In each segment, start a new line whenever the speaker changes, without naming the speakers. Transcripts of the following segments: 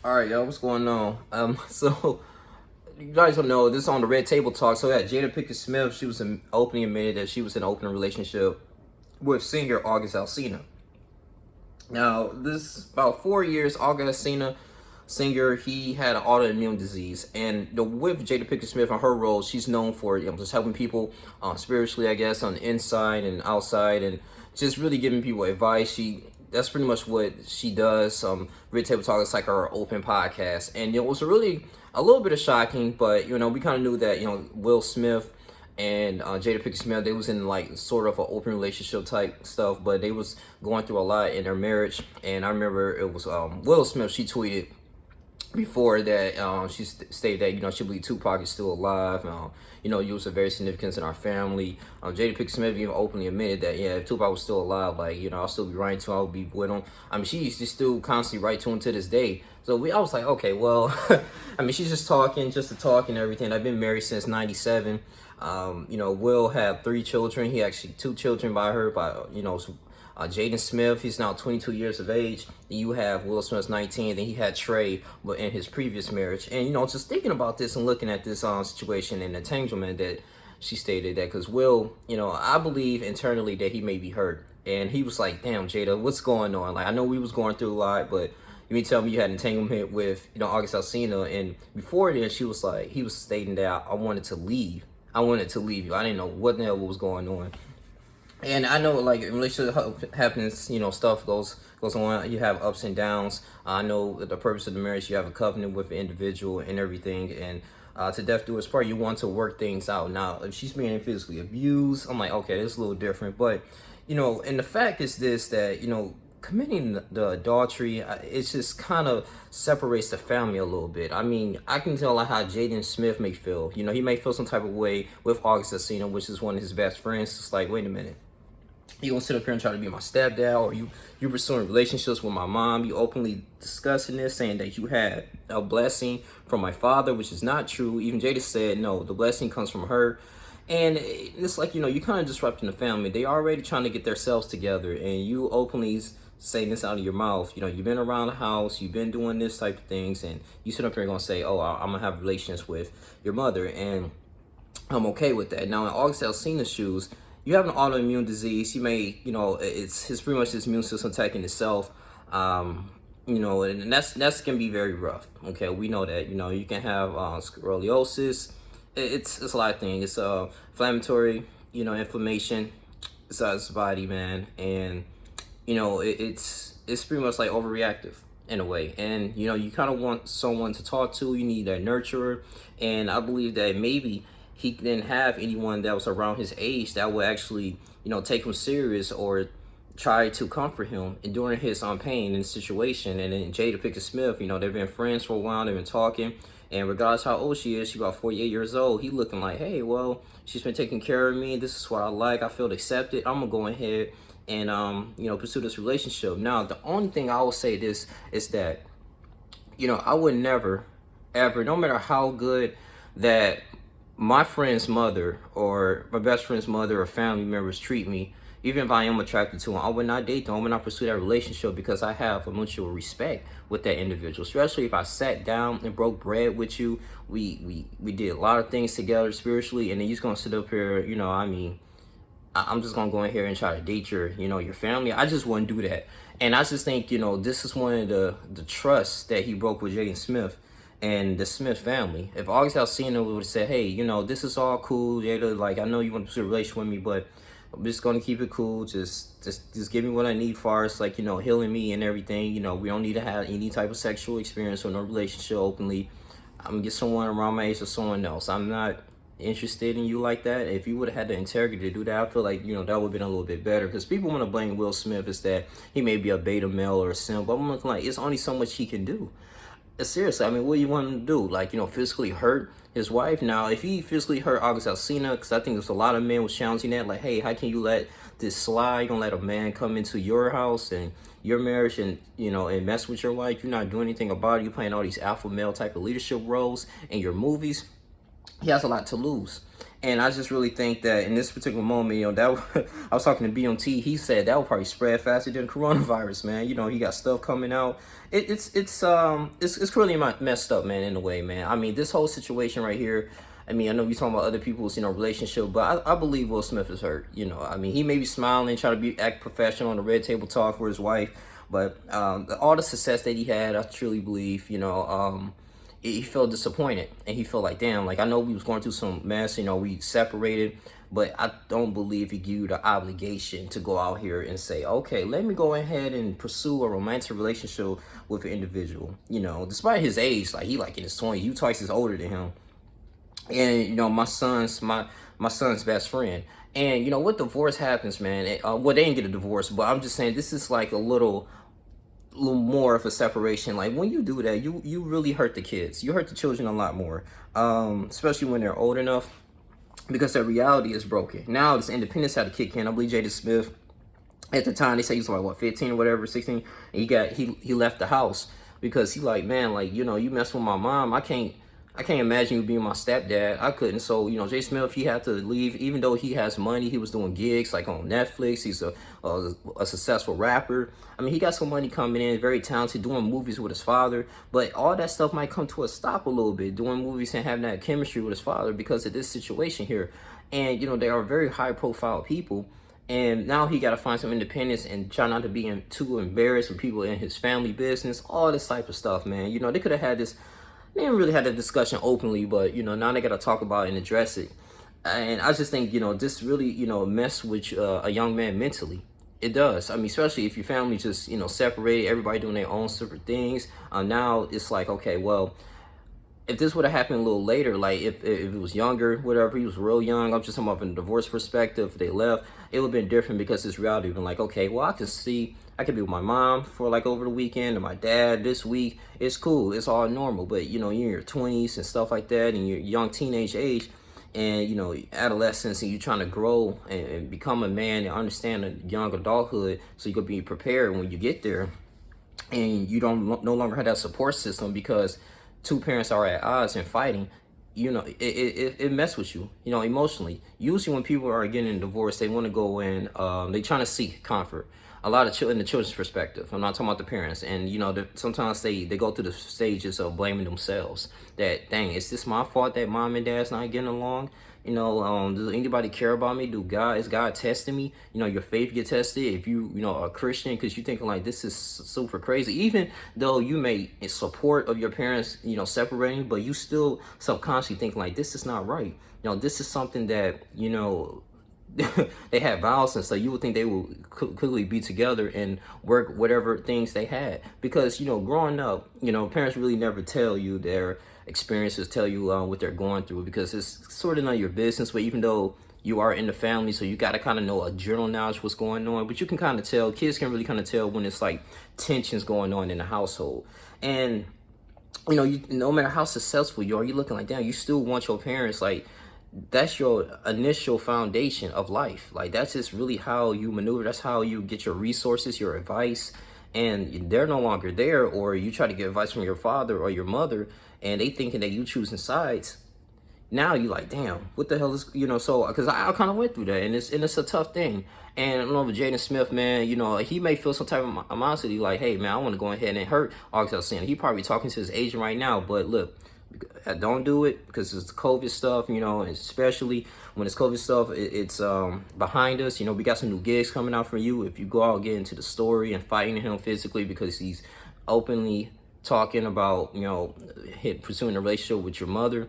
All right, y'all, what's going on? So you guys don't know this is on the Red Table Talk. So yeah, Jada Pinkett Smith, she was openly admitted that she was in an open relationship with singer August Alsina. Now, this about 4 years, August Alsina, singer, he had an autoimmune disease, and with Jada Pinkett Smith and her role, she's known for just helping people spiritually, I guess, on the inside and outside, and just really giving people advice. That's pretty much what she does. Red Table Talk is like her open podcast, and it was really a little bit of shocking, but we kind of knew that Will Smith and Jada Pinkett Smith, they was in like sort of an open relationship type stuff, but they was going through a lot in their marriage. And I remember it was Will Smith. She tweeted before that she stated that she believed Tupac is still alive. He was a very significant in our family. Jada Pinkett Smith even openly admitted that if Tupac was still alive, like I'll still be writing to him, I'll be with him. I mean, she's still constantly write to him to this day. So I was like, okay, well, I mean, she's just talking, just to talk and everything. I've been married since '97. Will had 3 children. He actually 2 children by her, Jaden Smith. He's now 22 years of age. Then you have Will Smith's 19. Then he had Trey, but in his previous marriage. And just thinking about this and looking at this situation and entanglement that she stated that because Will, I believe internally that he may be hurt, and he was like, "Damn, Jada, what's going on? Like, I know we was going through a lot, but." You mean tell me you had entanglement with August Alsina, and before then he was stating that I wanted to leave. I wanted to leave you. I didn't know what the hell was going on. And I know, like, in relationship happens, stuff goes on. You have ups and downs. I know that the purpose of the marriage, you have a covenant with the individual and everything. And to death do us part, you want to work things out. Now, if she's being physically abused, I'm like, okay, this is a little different. But, and the fact is this, that, committing the adultery, it just kind of separates the family a little bit. I mean, I can tell like how Jaden Smith may feel. He may feel some type of way with August Alsina, which is one of his best friends. It's like, wait a minute, you gonna sit up here and try to be my stepdad, or you pursuing relationships with my mom? You openly discussing this, saying that you had a blessing from my father, which is not true. Even Jada said no, the blessing comes from her. And it's like, you kind of disrupting the family. They already trying to get themselves together, and you openly saying this out of your mouth. You've been around the house, you've been doing this type of things, and you sit up here and gonna say, oh, I'm gonna have relations with your mother, and I'm okay with that. Now, in August Alsina's shoes, you have an autoimmune disease. You may, it's pretty much his immune system attacking itself. And that's can be very rough. Okay, we know that. You can have scoliosis. It's a lot of things. It's inflammatory, inflammation inside the body, man, and it's pretty much like overreactive in a way. And you kind of want someone to talk to. You need a nurturer, and I believe that maybe he didn't have anyone that was around his age that would actually take him serious or try to comfort him during his pain and situation. And then Jada Pinkett Smith, they've been friends for a while, they've been talking, and regardless how old she is, she's about 48 years old, he looking like, hey, well, she's been taking care of me, this is what I like, I feel accepted, I'm gonna go ahead and pursue this relationship. Now, the only thing I will say this is that I would never ever, no matter how good that my friend's mother or my best friend's mother or family members treat me, even if I am attracted to them, I would not date them. I would not pursue that relationship because I have a mutual respect with that individual. Especially if I sat down and broke bread with you, we did a lot of things together spiritually, and then you're just gonna sit up here, I'm just gonna go in here and try to date your family. I just wouldn't do that. And I just think, this is one of the trusts that he broke with Jaden Smith and the Smith family. If August Alsina would have said, hey, this is all cool, Jada, like, I know you want to pursue a relationship with me, but I'm just gonna keep it cool. Just give me what I need for us, like, healing me and everything. We don't need to have any type of sexual experience or no relationship openly. I'm gonna get someone around my age or someone else. I'm not interested in you like that. If you would have had the integrity to do that, I feel like, that would have been a little bit better. Because people want to blame Will Smith is that he may be a beta male or a simp, but I'm looking like it's only so much he can do. Seriously, I mean, what do you want him to do? Like, physically hurt his wife? Now, if he physically hurt August Alsina, because I think there's a lot of men was challenging that, like, hey, how can you let this slide? You gonna let a man come into your house and your marriage and, and mess with your wife? You're not doing anything about it. You're playing all these alpha male type of leadership roles in your movies. he has a lot to lose. And I just really think that in this particular moment, that I was talking to BMT. He said that will probably spread faster than coronavirus, man. He got stuff coming out. It's really messed up, man. In a way, man. I mean, this whole situation right here. I mean, I know you're talking about other people's, relationship, but I believe Will Smith is hurt. I mean, he may be smiling, trying to act professional on the red table talk for his wife, but all the success that he had, I truly believe, he felt disappointed, and he felt like, damn, like, I know we was going through some mess, we separated, but I don't believe he gave you the obligation to go out here and say, okay, let me go ahead and pursue a romantic relationship with an individual. Despite his age, like, he like in his 20s, you twice as older than him. And my son's best friend. And what divorce happens, man. Well, they didn't get a divorce, but I'm just saying this is like a little more of a separation. Like, when you do that, you really hurt the kids. You hurt the children a lot more, especially when they're old enough, because their reality is broken. Now this independence had to kick in. I believe Jada Smith, at the time, they say he was like, what, 15 or whatever, 16, and he left the house because he like, man, like, you mess with my mom. I can't imagine you being my stepdad. I couldn't. So, Jay Smith, he had to leave, even though he has money. He was doing gigs like on Netflix. He's a successful rapper. I mean, he got some money coming in, very talented, doing movies with his father. But all that stuff might come to a stop a little bit, doing movies and having that chemistry with his father, because of this situation here. And, they are very high profile people. And now he got to find some independence and try not to be too embarrassed with people in his family business, all this type of stuff, man. They could have had this. They didn't really have the discussion openly, but now they got to talk about it and address it. And I just think this really mess with a young man mentally. It does. I mean, especially if your family just separated, everybody doing their own separate things. Now it's like, okay, well, if this would have happened a little later, like if it was younger, whatever, he was real young, I'm just talking about from a divorce perspective, if they left, it would have been different, because this reality would have been like, okay, well, I could be with my mom for like over the weekend, or my dad this week. It's cool. It's all normal. But, you're in your 20s and stuff like that, and you're young teenage age, and, adolescence, and you're trying to grow and become a man and understand the young adulthood, so you could be prepared when you get there. And you no longer have that support system because two parents are at odds and fighting. It mess with you, emotionally. Usually when people are getting a divorce, they want to go in, they trying to seek comfort. A lot of in the children's perspective. I'm not talking about the parents. And, sometimes they go through the stages of blaming themselves. That, dang, is this my fault that mom and dad's not getting along? Does anybody care about me? Is God testing me? Your faith get tested if you are a Christian, because you thinking like, this is super crazy. Even though you may support of your parents, separating, but you still subconsciously think like, this is not right. This is something that, they had vows, and so you would think they would quickly be together and work whatever things they had, because growing up, parents really never tell you their experiences, tell you what they're going through, because it's sort of none of your business. But even though you are in the family, so you got to kind of know a general knowledge what's going on, but you can kind of tell, kids can really kind of tell when it's like tensions going on in the household. And no matter how successful you are, you're looking like, damn, you still want your parents, like, that's your initial foundation of life. Like, that's just really how you maneuver. That's how you get your resources, your advice. And they're no longer there, or you try to get advice from your father or your mother, and they thinking that you choosing sides. Now you like, damn, what the hell is, so, because I kind of went through that, and it's a tough thing. And I don't know, with Jada Smith, man, he may feel some type of animosity, like, hey, man, I want to go ahead and hurt Alsina. He probably talking to his agent right now, but look, don't do it, because it's COVID stuff, and especially when it's COVID stuff, it's behind us. We got some new gigs coming out for you. If you go out, get into the story and fighting him physically, because he's openly talking about, pursuing a relationship with your mother,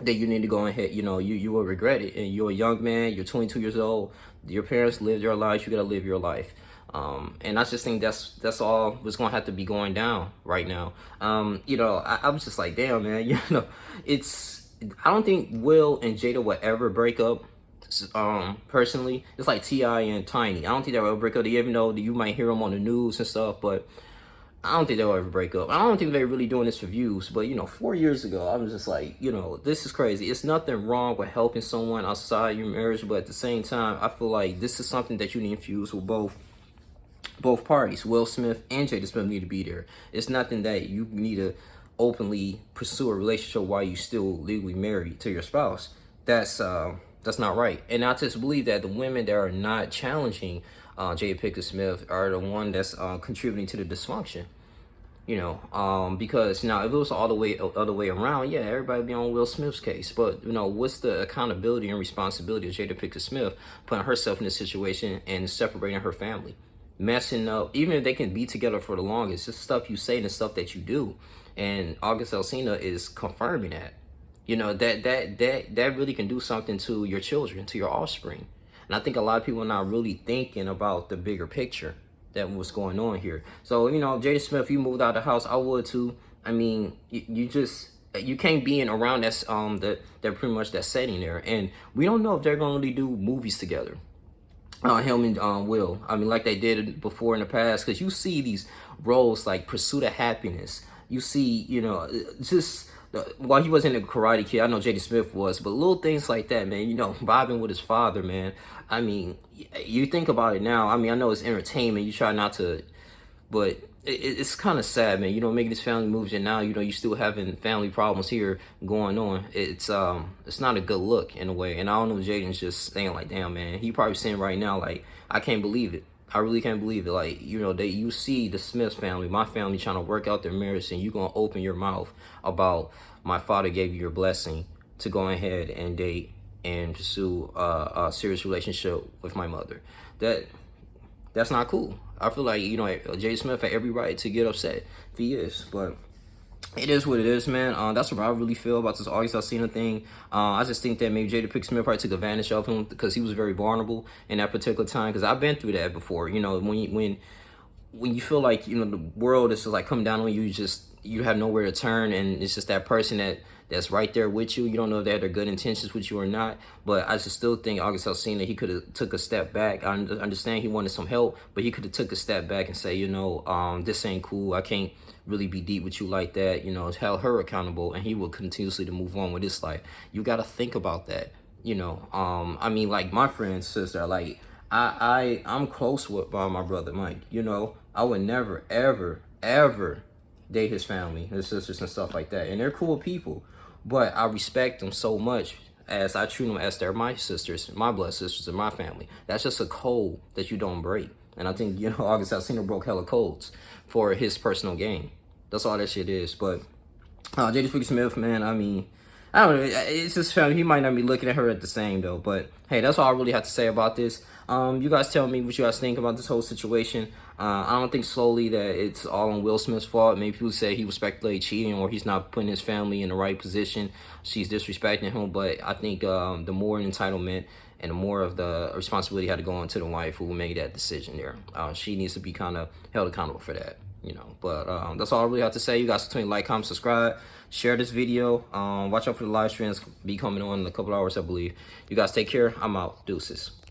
that you need to go ahead, you will regret it. And you're a young man, you're 22 years old, your parents lived their lives, you got to live your life. And I just think that's all what's gonna have to be going down right now. I was just like, damn, man, I don't think Will and Jada will ever break up. Personally, it's like T.I. and Tiny. I don't think they'll ever break up, even though you might hear them on the news and stuff, but I don't think they'll ever break up. I don't think they're really doing this for views, but 4 years ago, I was just like, this is crazy. It's nothing wrong with helping someone outside your marriage, but at the same time, I feel like this is something that you need to infuse with both parties. Will Smith and Jada Smith need to be there. It's nothing that you need to openly pursue a relationship while you still legally married to your spouse. That's not right. And I just believe that the women that are not challenging Jada Pinkett Smith are the one that's contributing to the dysfunction. Because now if it was all the way other way around, yeah, everybody would be on Will Smith's case. But what's the accountability and responsibility of Jada Pinkett Smith putting herself in this situation and separating her family, messing up? Even if they can be together for the longest, it's stuff you say and the stuff that you do, and August Alsina is confirming that. That really can do something to your children, to your offspring. And I think a lot of people are not really thinking about the bigger picture that was going on here. So, Jada Smith, you moved out of the house, I would too. I mean, you can't be in around that pretty much that setting there. And we don't know if they're gonna really do movies together. Him and Will. I mean, like they did before in the past, because you see these roles like Pursuit of Happiness. You see, just while he wasn't a Karate Kid, I know Jada Smith was, but little things like that, man. Vibing with his father, man. I mean, you think about it now. I mean, I know it's entertainment. You try not to, but it's kind of sad, man. Making this family moves, and now you still having family problems here going on. It's not a good look in a way. And I don't know, Jaden's just saying like, damn, man. He probably saying right now like, I can't believe it. I really can't believe it. Like, you see the Smith family, my family, trying to work out their marriage, and you gonna open your mouth about my father gave you your blessing to go ahead and date and pursue a serious relationship with my mother. That's not cool. I feel like, Jada Smith had every right to get upset if he is, but it is what it is, man. That's what I really feel about this August Alsina thing. I just think that maybe Jada Pinkett Smith probably took advantage of him because he was very vulnerable in that particular time. Because I've been through that before. When you feel like the world is just like coming down on you, you have nowhere to turn, and it's just that person that's right there with you. You don't know if they had their good intentions with you or not. But I just still think August Alsina, he could have took a step back. I understand he wanted some help, but he could have took a step back and say, this ain't cool. I can't really be deep with you like that. Held her accountable, and he will continuously to move on with his life. You got to think about that. I mean, like my friend's sister, like I'm close with my brother Mike. I would never ever date his family, his sisters and stuff like that, and they're cool people. But I respect them so much as I treat them as they're my sisters, my blood sisters, and my family. That's just a code that you don't break. And I think, August Alsina broke hella codes for his personal gain. That's all that shit is. But Jada Pinkett Smith, man, I mean, I don't know. It's just family. He might not be looking at her at the same, though. But, hey, that's all I really have to say about this. You guys tell me what you guys think about this whole situation. I don't think solely that it's all on Will Smith's fault. Maybe people say he was speculated cheating or he's not putting his family in the right position. She's disrespecting him. But I think the more entitlement and the more of the responsibility had to go on to the wife who made that decision there. She needs to be kind of held accountable for that. But that's all I really have to say. You guys continue to like, comment, subscribe, share this video. Watch out for the live streams be coming on in a couple hours, I believe. You guys take care. I'm out. Deuces.